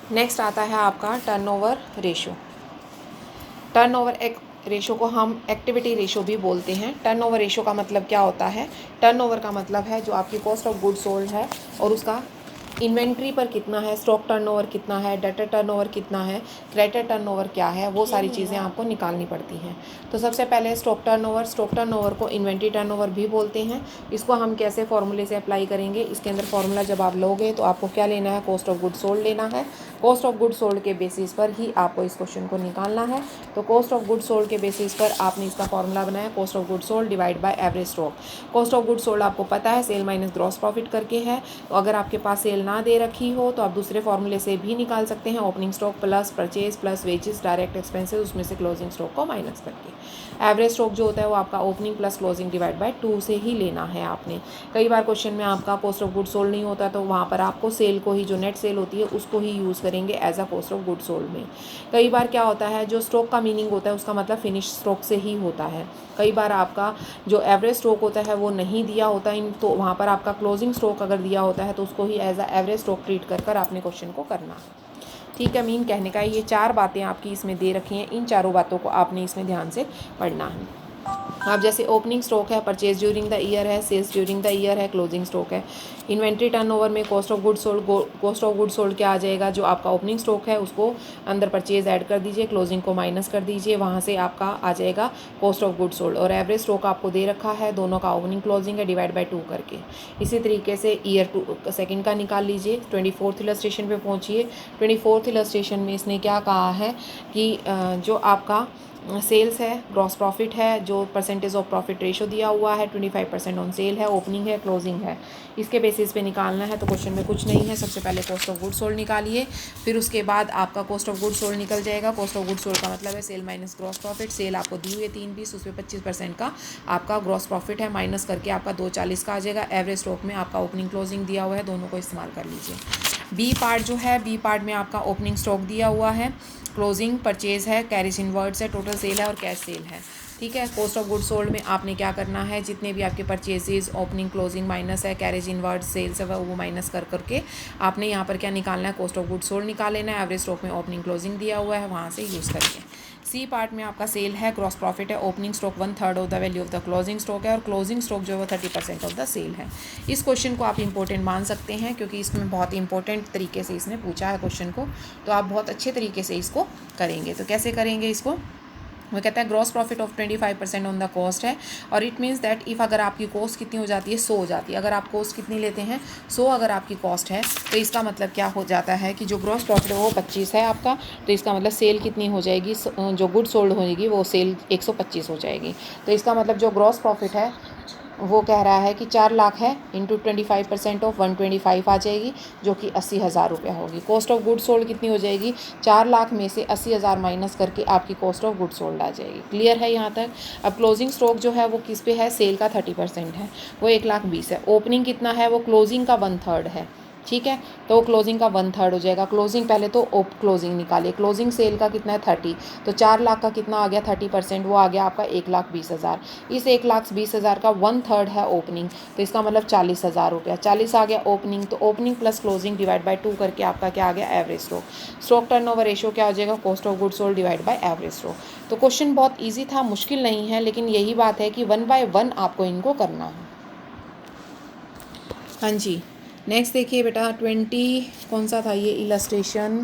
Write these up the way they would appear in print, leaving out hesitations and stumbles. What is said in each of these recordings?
Next आता है आपका टर्नओवर रेशो। टर्नओवर एक रेशो को हम एक्टिविटी रेशो भी बोलते हैं। टर्नओवर रेशो का मतलब क्या होता है? टर्नओवर का मतलब है जो आपकी कॉस्ट ऑफ गुड सोल्ड है और उसका इन्वेंट्री पर कितना है, स्टॉक टर्नओवर कितना है, डेटर टर्नओवर कितना है, क्रेडिटर टर्नओवर क्या है, वो सारी चीज़ें आपको निकालनी पड़ती हैं। तो सबसे पहले स्टॉक टर्नओवर को इन्वेंट्री टर्नओवर भी बोलते हैं। इसको हम कैसे फॉर्मूले से अप्लाई करेंगे? इसके अंदर फॉर्मूला जब आप लोगे तो आपको क्या लेना है? कॉस्ट ऑफ गुड सोल्ड लेना है। कॉस्ट ऑफ गुड सोल्ड के बेसिस पर ही आपको इस क्वेश्चन को निकालना है। तो कॉस्ट ऑफ गुड सोल्ड के बेसिस पर आपने इसका फॉर्मूला बनाया, cost of good sold divide by average stock. Cost of good sold आपको पता है सेल माइनस ग्रॉस प्रॉफिट करके है। तो अगर आपके पास सेल ना दे रखी हो तो आप दूसरे फॉर्मूले से भी निकाल सकते हैं, opening stock plus purchase plus wages direct expenses, उसमें से क्लोजिंग स्टॉक को माइनस करके। एवरेज स्टॉक जो होता है वो आपका opening plus closing divide by 2 से ही लेना है आपने। कई बार क्वेश्चन में आपका कॉस्ट ऑफ गुड सोल्ड नहीं होता तो वहाँ पर आपको सेल को ही, जो नेट सेल होती है उसको ही यूज़ करेंगे as a cost of good sold में। कई बार क्या होता है, जो स्टॉक का मीनिंग होता है उसका मतलब फिनिश स्टॉक से ही होता है। कई बार आपका जो एवरेज स्टॉक होता है वो नहीं दिया होता इन, तो वहाँ पर आपका क्लोजिंग स्टॉक अगर दिया होता है तो उसको ही as a average stock treat कर आपने क्वेश्चन को करना है। ठीक है, मीन कहने का ये 4 बातें आपकी इसमें दे रखी हैं, इन चारों बातों को आपने इसमें ध्यान से पढ़ना है। अब जैसे ओपनिंग स्टॉक है, परचेज ड्यूरिंग द ईयर है, सेल्स ड्यूरिंग द ईयर है, क्लोजिंग स्टॉक है। इन्वेंट्री टर्नओवर में कॉस्ट ऑफ गुड सोल्ड क्या आ जाएगा? जो आपका ओपनिंग स्टॉक है उसको अंदर परचेज ऐड कर दीजिए, क्लोजिंग को माइनस कर दीजिए, वहाँ से आपका आ जाएगा कॉस्ट ऑफ गुड सोल्ड। और एवरेज स्टॉक आपको दे रखा है, दोनों का ओपनिंग क्लोजिंग है, डिवाइड बाय 2 करके। इसी तरीके से ईयर 2 सेकेंड का निकाल लीजिए। 24th इलस्ट्रेशन पे पहुँचिए। 24th इलस्ट्रेशन में इसने क्या कहा है कि जो आपका सेल्स है, ग्रॉस प्रॉफिट है, जो परसेंटेज ऑफ प्रॉफिट रेशो दिया हुआ है 25% ऑन सेल है, ओपनिंग है, क्लोजिंग है, इसके बेसिस पे निकालना है। तो क्वेश्चन में कुछ नहीं है, सबसे पहले कॉस्ट ऑफ गुड सोल्ड निकालिए, फिर उसके बाद आपका कॉस्ट ऑफ गुड सोल्ड निकल जाएगा। कॉस्ट ऑफ गुड सोल्ड का मतलब है sale minus gross profit. Sale आपको दी हुई है 3 20, उसमें 25% का आपका ग्रॉस प्रॉफिट है, माइनस करके आपका 240 का आ जाएगा। एवरेज स्टॉक में आपका ओपनिंग क्लोजिंग दिया हुआ है, दोनों को इस्तेमाल कर लीजिए। बी पार्ट जो है, बी पार्ट में आपका ओपनिंग स्टॉक दिया हुआ है, क्लोजिंग परचेज है, कैरेज इनवर्ड्स है, टोटल सेल है और कैश सेल है। ठीक है, कॉस्ट ऑफ गुड सोल्ड में आपने क्या करना है, जितने भी आपके परचेजेस, ओपनिंग क्लोजिंग माइनस है, कैरेज इनवर्ड्स, सेल्स है, वो माइनस करके आपने यहाँ पर क्या निकालना है, कॉस्ट ऑफ गुड सोल्ड निकाल लेना है। एवरेज स्टॉक में ओपनिंग क्लोजिंग दिया हुआ है, वहाँ से यूज़ करके। सी पार्ट में आपका सेल है, ग्रॉस प्रॉफिट है, opening stock 1/3 of the value of the closing stock है और क्लोजिंग स्टॉक जो है वो 30% ऑफ द सेल है। इस क्वेश्चन को आप इंपॉर्टेंट मान सकते हैं क्योंकि इसमें बहुत इंपॉर्टेंट तरीके से इसने पूछा है क्वेश्चन को, तो आप बहुत अच्छे तरीके से इसको करेंगे। तो कैसे करेंगे इसको? वो कहता है gross profit of 25% on the cost है, और इट मीन्स दैट इफ़ अगर आपकी कॉस्ट कितनी हो जाती है, 100 हो जाती है। अगर आप कॉस्ट कितनी लेते हैं, 100 अगर आपकी कॉस्ट है, तो इसका मतलब क्या हो जाता है कि जो ग्रॉस प्रॉफिट है वो 25 है आपका, तो इसका मतलब सेल कितनी हो जाएगी, जो गुड सोल्ड होगी वो सेल 125 हो जाएगी। तो इसका मतलब जो ग्रॉस प्रॉफिट है वो कह रहा है कि 4 लाख है, इंटू 25% ऑफ 125 आ जाएगी, जो कि 80,000 रुपया होगी। कॉस्ट ऑफ गुड सोल्ड कितनी हो जाएगी, 4 लाख में से 80,000 माइनस करके आपकी कॉस्ट ऑफ गुड सोल्ड आ जाएगी। क्लियर है यहाँ तक? अब क्लोजिंग स्टॉक जो है वो किस पे है, सेल का 30% है, वो 1,20,000 है। ओपनिंग कितना है, वो क्लोजिंग का 1/3 है। ठीक है, तो क्लोजिंग का 1/3 हो जाएगा। क्लोजिंग पहले तो क्लोजिंग निकालिए, क्लोजिंग सेल का कितना है 30, तो 4 लाख का कितना आ गया 30%, वो आ गया आपका 1,20,000। इस 1,20,000 का 1/3 है ओपनिंग, तो इसका मतलब 40,000 रुपया। 40 आ गया ओपनिंग, तो opening plus closing divide by 2 करके आपका क्या आ गया, average stock. Stock turnover ratio क्या हो जाएगा, cost of good sold divide by average stock. तो क्वेश्चन बहुत ईजी था, मुश्किल नहीं है, लेकिन यही बात है कि 1 बाय 1 आपको इनको करना है। हाँ जी, नेक्स्ट देखिए बेटा, 20 कौन सा था ये इलस्ट्रेशन,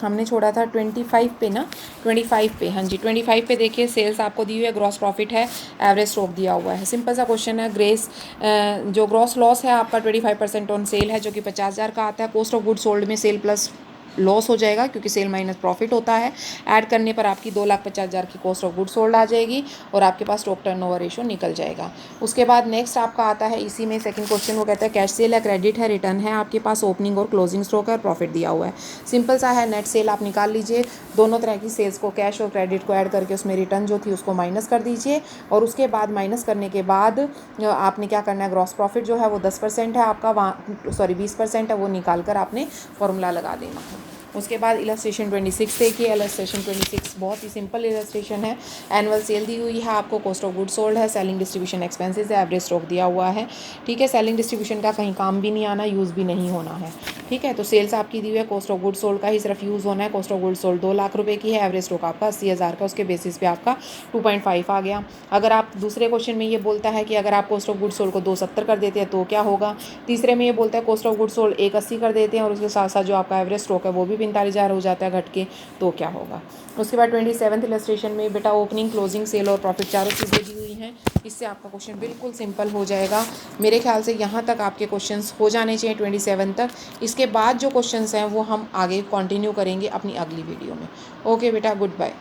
हमने छोड़ा था 25 पे ना, 25 पे, हाँ जी 25 पे देखिए, सेल्स आपको दी हुई है, ग्रॉस प्रॉफिट है, एवरेज स्टॉक दिया हुआ है। सिंपल सा क्वेश्चन है। जो ग्रॉस लॉस है आपका 25% ऑन सेल है, जो कि 50,000 का आता है। कॉस्ट ऑफ गुड सोल्ड में सेल प्लस लॉस हो जाएगा क्योंकि सेल माइनस प्रॉफिट होता है, ऐड करने पर आपकी 2,50,000 की कॉस्ट ऑफ गुड सोल्ड आ जाएगी और आपके पास स्टॉक टर्नओवर रेशियो निकल जाएगा। उसके बाद नेक्स्ट आपका आता है इसी में सेकंड क्वेश्चन, वो कहता है कैश सेल है, क्रेडिट है, रिटर्न है, आपके पास ओपनिंग और क्लोजिंग स्टॉक है और प्रॉफिट दिया हुआ है। सिंपल सा है, नेट सेल आप निकाल लीजिए, दोनों तरह की सेल्स को, कैश और क्रेडिट को ऐड करके उसमें रिटर्न जो थी उसको माइनस कर दीजिए, और उसके बाद माइनस करने के बाद आपने क्या करना है, ग्रॉस प्रॉफिट जो है वो 10% है आपका, वहाँ 20% है, वो निकाल कर आपने फॉर्मूला लगा देना है। उसके बाद इलस्ट्रेशन 26 देखिए। इलस्ट्रेशन 26 बहुत ही सिंपल इलस्ट्रेशन है। एनुअल सेल दी हुई है आपको, कॉस्ट ऑफ गुड सोल्ड है, सेलिंग डिस्ट्रीब्यूशन एक्सपेंसेस है, एवरेज स्टॉक दिया हुआ है। ठीक है, सेलिंग डिस्ट्रीब्यूशन का कहीं काम भी नहीं आना, यूज़ भी नहीं होना है। ठीक है, तो सेल्स आपकी दी हुई है, कॉस्ट ऑफ गुड सोल्ड का ही सिर्फ यूज़ होना है। Cost of good sold 2 lakh रुपए की है, एवरेज स्टॉक आपका 80,000 का, उसके बेसिस पे आपका 2.5 आ गया। अगर आप दूसरे क्वेश्चन में ये बोलता है कि अगर आप कॉस्ट ऑफ गुड सोल्ड को 270 कर देते हैं तो क्या होगा। तीसरे में ये बोलता है कॉस्ट ऑफ गुड सोल्ड 180 कर देते हैं और उसके साथ साथ जो आपका एवरेज स्टॉक है वो भी 45,000 हो जाता है घट के, तो क्या होगा। उसके बाद 27th इलस्ट्रेशन में बेटा ओपनिंग, क्लोजिंग, सेल और प्रॉफिट चारों चीज़ें दी हुई हैं। इससे आपका क्वेश्चन बिल्कुल सिंपल हो जाएगा। मेरे ख्याल से यहाँ तक आपके क्वेश्चंस हो जाने चाहिए 27 तक। इसके बाद जो क्वेश्चंस हैं वो हम आगे कंटिन्यू करेंगे अपनी अगली वीडियो में। ओके बेटा, गुड बाय।